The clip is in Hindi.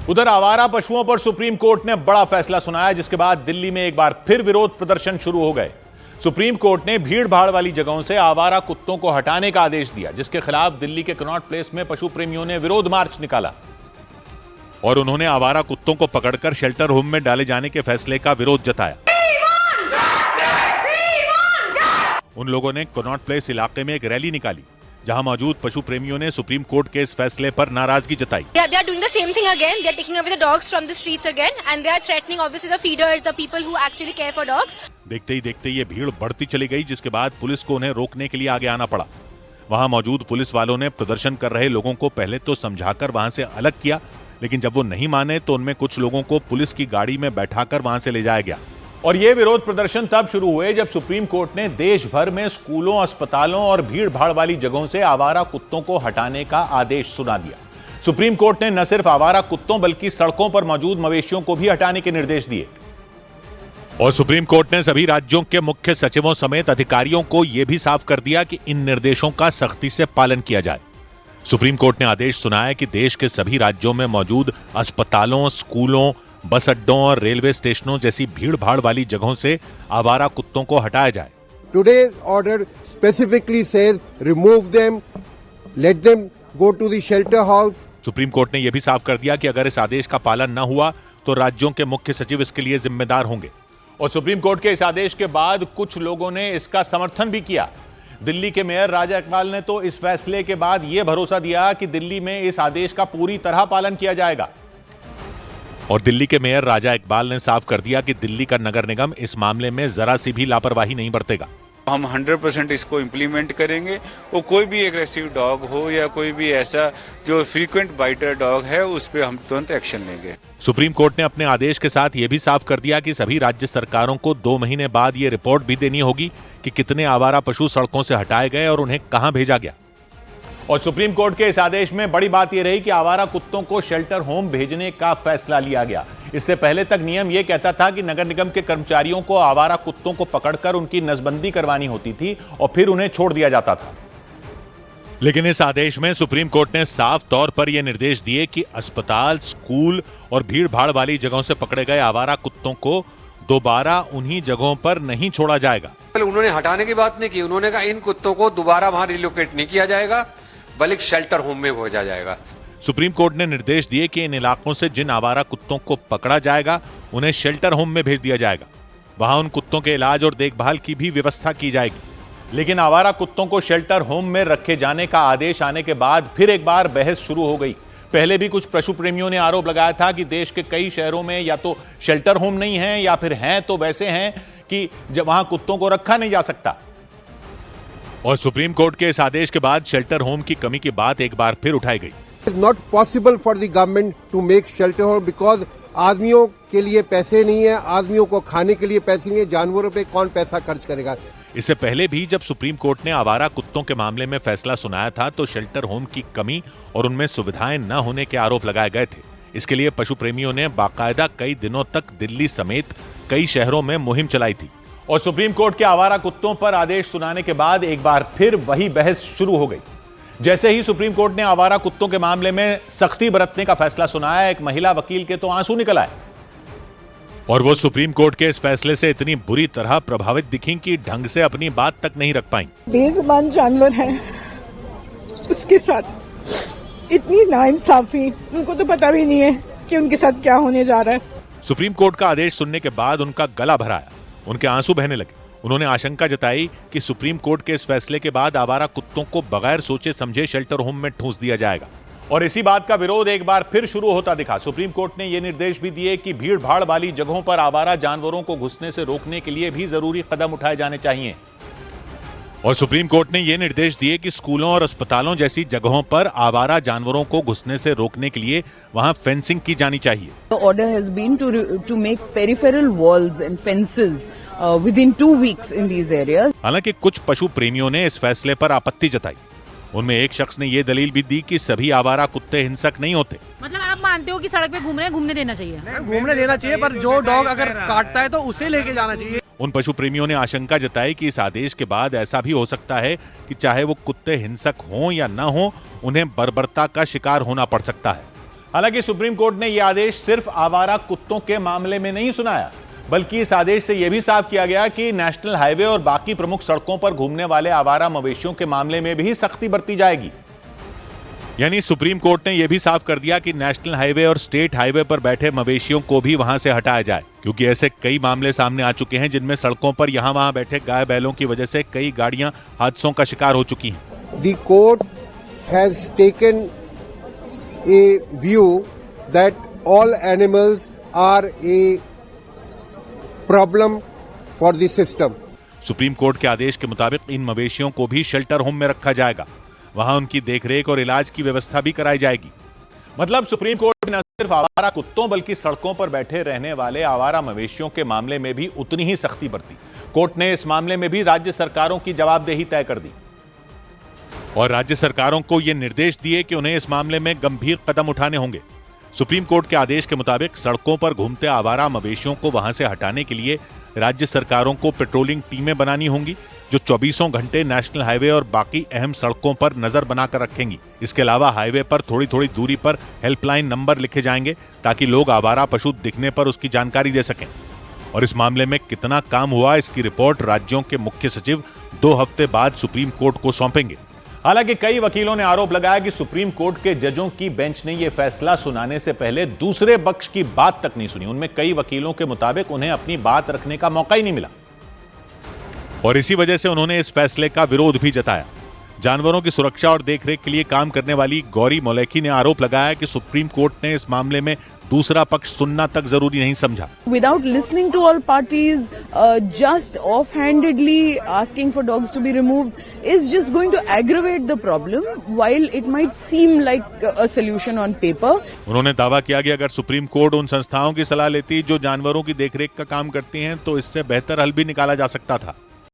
उधर आवारा पशुओं पर सुप्रीम कोर्ट ने बड़ा फैसला सुनाया, जिसके बाद दिल्ली में एक बार फिर विरोध प्रदर्शन शुरू हो गए। सुप्रीम कोर्ट ने भीड़ भाड़ वाली जगहों से आवारा कुत्तों को हटाने का आदेश दिया, जिसके खिलाफ दिल्ली के कनॉट प्लेस में पशु प्रेमियों ने विरोध मार्च निकाला और उन्होंने आवारा कुत्तों को पकड़कर शेल्टर होम में डाले जाने के फैसले का विरोध जताया। उन लोगों ने कनॉट प्लेस इलाके में एक रैली निकाली, जहां मौजूद पशु प्रेमियों ने सुप्रीम कोर्ट के इस फैसले पर नाराजगी जताई। They are doing the same thing again. They are taking away the dogs from the streets again, and they are threatening obviously the feeders, the people who actually care for dogs. देखते ही देखते ये भीड़ बढ़ती चली गई, जिसके बाद पुलिस को उन्हें रोकने के लिए आगे आना पड़ा। वहां मौजूद पुलिस वालों ने प्रदर्शन कर रहे लोगों को पहले तो समझाकर वहां से अलग किया, लेकिन जब वो नहीं माने तो उनमें कुछ लोगों को पुलिस की गाड़ी में बैठाकर वहां से ले जाया गया। और ये विरोध प्रदर्शन तब शुरू हुए जब सुप्रीम कोर्ट ने देश भर में स्कूलों, अस्पतालों और भीड़ भाड़ वाली जगहों से आवारा कुत्तों को हटाने का आदेश सुना दिया। सुप्रीम कोर्ट ने न सिर्फ आवारा कुत्तों बल्कि सड़कों पर मौजूद मवेशियों को भी हटाने के निर्देश दिए। और सुप्रीम कोर्ट ने सभी राज्यों के मुख्य सचिवों समेत अधिकारियों को यह भी साफ कर दिया कि इन निर्देशों का सख्ती से पालन किया जाए। सुप्रीम कोर्ट ने आदेश सुनाया कि देश के सभी राज्यों में मौजूद अस्पतालों, स्कूलों, बस अड्डों और रेलवे स्टेशनों जैसी भीड़ भाड़ वाली जगहों से आवारा कुत्तों को हटाया जाए। Today's order specifically says remove them, let them go to the shelter house. Supreme court ने यह भी साफ कर दिया कि अगर इस आदेश का पालन न हुआ तो राज्यों के मुख्य सचिव इसके लिए जिम्मेदार होंगे। और सुप्रीम कोर्ट के इस आदेश के बाद कुछ लोगों ने इसका समर्थन भी किया। दिल्ली के मेयर राजा इकबाल ने तो इस फैसले के बाद यह भरोसा दिया कि दिल्ली में इस आदेश का पूरी तरह पालन किया जाएगा। और दिल्ली के मेयर राजा इकबाल ने साफ कर दिया कि दिल्ली का नगर निगम इस मामले में जरा सी भी लापरवाही नहीं बरतेगा। हम 100% इसको इम्प्लीमेंट करेंगे। वो कोई भी एग्रेसिव डॉग हो या कोई भी ऐसा जो फ्रीक्वेंट बाइटर डॉग है, उस पर हम तुरंत एक्शन लेंगे। सुप्रीम कोर्ट ने अपने आदेश के साथ यह भी साफ कर दिया कि सभी राज्य सरकारों को 2 महीने बाद ये रिपोर्ट भी देनी होगी कि कितने आवारा पशु सड़कों से हटाए गए और उन्हें कहां भेजा गया। और सुप्रीम कोर्ट के इस आदेश में बड़ी बात यह रही कि आवारा कुत्तों को शेल्टर होम भेजने का फैसला लिया गया। इससे पहले तक नियम यह कहता था कि नगर निगम के कर्मचारियों को आवारा कुत्तों को पकड़कर उनकी नसबंदी करवानी होती थी और फिर उन्हें छोड़ दिया जाता था। लेकिन इस आदेश में सुप्रीम कोर्ट ने साफ तौर पर यह निर्देश दिए कि अस्पताल, स्कूल और भीड़ भाड़ वाली जगहों से पकड़े गए आवारा कुत्तों को दोबारा उन्हीं जगहों पर नहीं छोड़ा जाएगा। उन्होंने हटाने की बात नहीं की, उन्होंने कहा इन कुत्तों को दोबारा वहां रिलोकेट नहीं किया जाएगा, बल्कि शेल्टर होम में भेजा जाएगा। सुप्रीम कोर्ट ने निर्देश दिए कि इन इलाकों से जिन आवारा कुत्तों को पकड़ा जाएगा उन्हें शेल्टर होम में भेज दिया जाएगा। वहां उन कुत्तों के इलाज और देखभाल की भी व्यवस्था की जाएगी। लेकिन आवारा कुत्तों को शेल्टर होम में रखे जाने का आदेश आने के बाद फिर एक बार बहस शुरू हो गई। पहले भी कुछ पशु प्रेमियों ने आरोप लगाया था कि देश के कई शहरों में या तो शेल्टर होम नहीं है या फिर हैं तो वैसे हैं कि जब वहां कुत्तों को रखा नहीं जा सकता। और सुप्रीम कोर्ट के इस आदेश के बाद शेल्टर होम की कमी की बात एक बार फिर उठाई गई। It's not possible for the government to make shelter home because आदमियों के लिए पैसे नहीं है, आदमियों को खाने के लिए पैसे नहीं है, जानवरों पे कौन पैसा खर्च करेगा। इससे पहले भी जब सुप्रीम कोर्ट ने आवारा कुत्तों के मामले में फैसला सुनाया था तो शेल्टर होम की कमी और उनमें सुविधाएं न होने के आरोप लगाए गए थे। इसके लिए पशु प्रेमियों ने बाकायदा कई दिनों तक दिल्ली समेत कई शहरों में मुहिम चलाई थी। और सुप्रीम कोर्ट के आवारा कुत्तों पर आदेश सुनाने के बाद एक बार फिर वही बहस शुरू हो गई। जैसे ही सुप्रीम कोर्ट ने आवारा कुत्तों के मामले में सख्ती बरतने का फैसला सुनाया, एक महिला वकील के तो आंसू निकल आए। और वो सुप्रीम कोर्ट के इस फैसले से इतनी बुरी तरह प्रभावित दिखी कि ढंग से अपनी बात तक नहीं रख पाई। बेजुबान जानवर है, उसके साथ इतनी नाइंसाफी, उनको तो पता भी नहीं है कि उनके साथ क्या होने जा रहा है। सुप्रीम कोर्ट का आदेश सुनने के बाद उनका गला भर आया, उनके आंसू बहने लगे। उन्होंने आशंका जताई कि सुप्रीम कोर्ट के इस फैसले के बाद आवारा कुत्तों को बगैर सोचे समझे शेल्टर होम में ठूंस दिया जाएगा। और इसी बात का विरोध एक बार फिर शुरू होता दिखा। सुप्रीम कोर्ट ने यह निर्देश भी दिए कि भीड़ भाड़ वाली जगहों पर आवारा जानवरों को घुसने से रोकने के लिए भी जरूरी कदम उठाए जाने चाहिए। और सुप्रीम कोर्ट ने यह निर्देश दिए कि स्कूलों और अस्पतालों जैसी जगहों पर आवारा जानवरों को घुसने से रोकने के लिए वहां फेंसिंग की जानी चाहिए। The order has been to make peripheral walls and fences within 2 weeks in these areas. हालांकि कुछ पशु प्रेमियों ने इस फैसले पर आपत्ति जताई। उनमें एक शख्स ने यह दलील भी दी कि सभी आवारा कुत्ते हिंसक नहीं होते। मतलब आप मानते हो कि सड़क पे घूमने देना चाहिए? घूमने देना चाहिए, पर जो डॉग अगर काटता है तो उसे लेके जाना चाहिए। उन पशु प्रेमियों ने आशंका जताई कि इस आदेश के बाद ऐसा भी हो सकता है कि चाहे वो कुत्ते हिंसक हों या न हों, उन्हें बर्बरता का शिकार होना पड़ सकता है। हालांकि सुप्रीम कोर्ट ने यह आदेश सिर्फ आवारा कुत्तों के मामले में नहीं सुनाया, बल्कि इस आदेश से यह भी साफ किया गया कि नेशनल हाईवे और बाकी प्रमुख सड़कों पर घूमने वाले आवारा मवेशियों के मामले में भी सख्ती बरती जाएगी। यानी सुप्रीम कोर्ट ने यह भी साफ कर दिया कि नेशनल हाईवे और स्टेट हाईवे पर बैठे मवेशियों को भी वहां से हटाया जाए, क्योंकि ऐसे कई मामले सामने आ चुके हैं जिनमें सड़कों पर यहां वहां बैठे गाय बैलों की वजह से कई गाड़ियां हादसों का शिकार हो चुकी हैं। The court has taken a view that all animals are a problem for the system. Supreme court के आदेश के मुताबिक इन मवेशियों को भी शेल्टर होम में रखा जाएगा, वहां उनकी देखरेख और इलाज की व्यवस्था भी कराई जाएगी। मतलब सुप्रीम कोर्ट ने न सिर्फ आवारा कुत्तों बल्कि सड़कों पर बैठे रहने वाले आवारा मवेशियों के मामले में भी उतनी ही सख्ती बरती। कोर्ट ने इस मामले में भी राज्य सरकारों की जवाबदेही तय कर दी और राज्य सरकारों को यह निर्देश दिए कि उन्हें इस मामले में गंभीर कदम उठाने होंगे। सुप्रीम कोर्ट के आदेश के मुताबिक सड़कों पर घूमते आवारा मवेशियों को वहां से हटाने के लिए राज्य सरकारों को पेट्रोलिंग टीमें बनानी होंगी जो 24 घंटे नेशनल हाईवे और बाकी अहम सड़कों पर नजर बनाकर रखेंगी। इसके अलावा हाईवे पर थोड़ी थोड़ी दूरी पर हेल्पलाइन नंबर लिखे जाएंगे ताकि लोग आवारा पशु दिखने पर उसकी जानकारी दे सकें। और इस मामले में कितना काम हुआ, इसकी रिपोर्ट राज्यों के मुख्य सचिव 2 हफ्ते बाद सुप्रीम कोर्ट को सौंपेंगे। हालांकि कई वकीलों ने आरोप लगाया कि सुप्रीम कोर्ट के जजों की बेंच ने यह फैसला सुनाने से पहले दूसरे पक्ष की बात तक नहीं सुनी। उनमें कई वकीलों के मुताबिक उन्हें अपनी बात रखने का मौका ही नहीं मिला और इसी वजह से उन्होंने इस फैसले का विरोध भी जताया। जानवरों की सुरक्षा और देखरेख के लिए काम करने वाली गौरी मौलेकी ने आरोप लगाया कि सुप्रीम कोर्ट ने इस मामले में दूसरा पक्ष सुनना तक जरूरी नहीं समझा। Without listening to all parties, just offhandedly asking for dogs to be removed is just going to aggravate the problem, while it might seem like a solution on paper. उन्होंने दावा किया कि अगर सुप्रीम कोर्ट उन संस्थाओं की सलाह लेती जो जानवरों की देखरेख का काम करती हैं, तो इससे बेहतर हल भी निकाला जा सकता था।